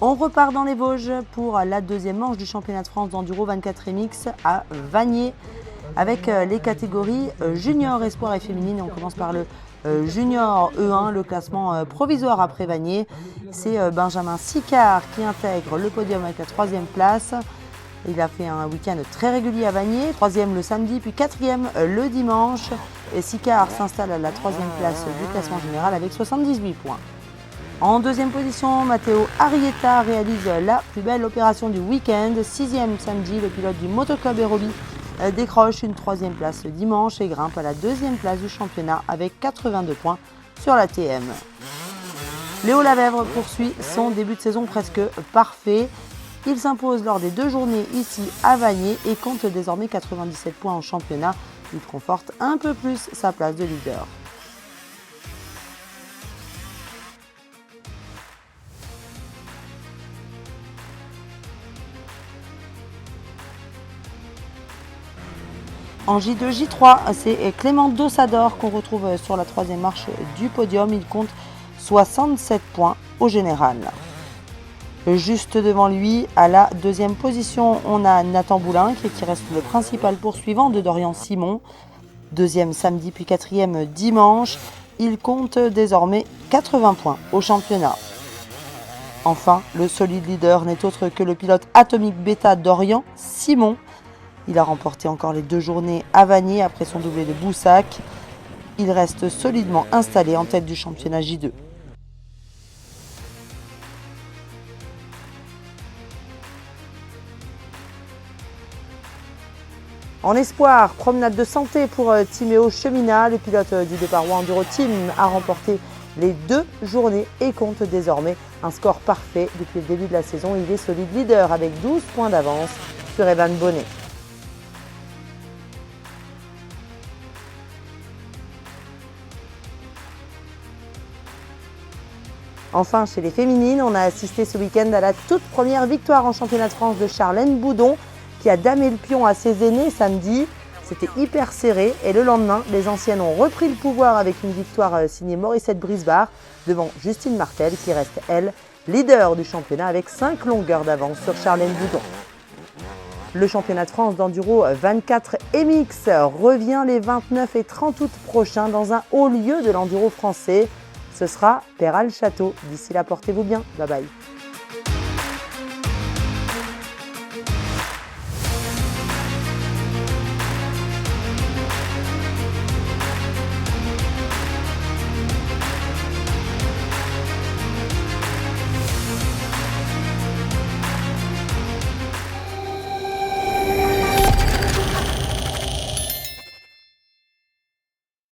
On repart dans les Vosges pour la deuxième manche du championnat de France d'enduro 24 MX à Vanier avec les catégories junior, espoir et féminine. On commence par le junior E1, le classement provisoire après Vanier. C'est Benjamin Sicard qui intègre le podium avec la troisième place. Il a fait un week-end très régulier à Vanier, troisième le samedi, puis quatrième le dimanche. Et Sicard s'installe à la troisième place du classement général avec 78 points. En deuxième position, Matteo Arrieta réalise la plus belle opération du week-end. Sixième samedi, le pilote du Motoclub Aérobie décroche une troisième place dimanche et grimpe à la deuxième place du championnat avec 82 points sur la TM. Léo Lavèvre poursuit son début de saison presque parfait. Il s'impose lors des 2 journées ici à Vanier et compte désormais 97 points en championnat. Il conforte un peu plus sa place de leader. En J2, J3, c'est Clément Dossador qu'on retrouve sur la troisième marche du podium. Il compte 67 points au général. Juste devant lui, à la deuxième position, on a Nathan Boulin qui reste le principal poursuivant de Dorian Simon. Deuxième samedi puis quatrième dimanche. Il compte désormais 80 points au championnat. Enfin, le solide leader n'est autre que le pilote atomique bêta Dorian Simon. Il a remporté encore les 2 journées à Vanier après son doublé de Boussac. Il reste solidement installé en tête du championnat J2. En espoir, promenade de santé pour Timéo Cheminat. Le pilote du départ Enduro Team a remporté les 2 journées et compte désormais un score parfait depuis le début de la saison. Il est solide leader avec 12 points d'avance sur Evan Bonnet. Enfin, chez les féminines, on a assisté ce week-end à la toute première victoire en championnat de France de Charlène Boudon, qui a damé le pion à ses aînés samedi. C'était hyper serré et le lendemain, les anciennes ont repris le pouvoir avec une victoire signée Morissette Brisbard devant Justine Martel, qui reste, elle, leader du championnat avec 5 longueurs d'avance sur Charlène Boudon. Le championnat de France d'enduro 24 MX revient les 29 et 30 août prochains dans un haut lieu de l'enduro français. Ce sera Peral Château. D'ici là, portez-vous bien. Bye bye.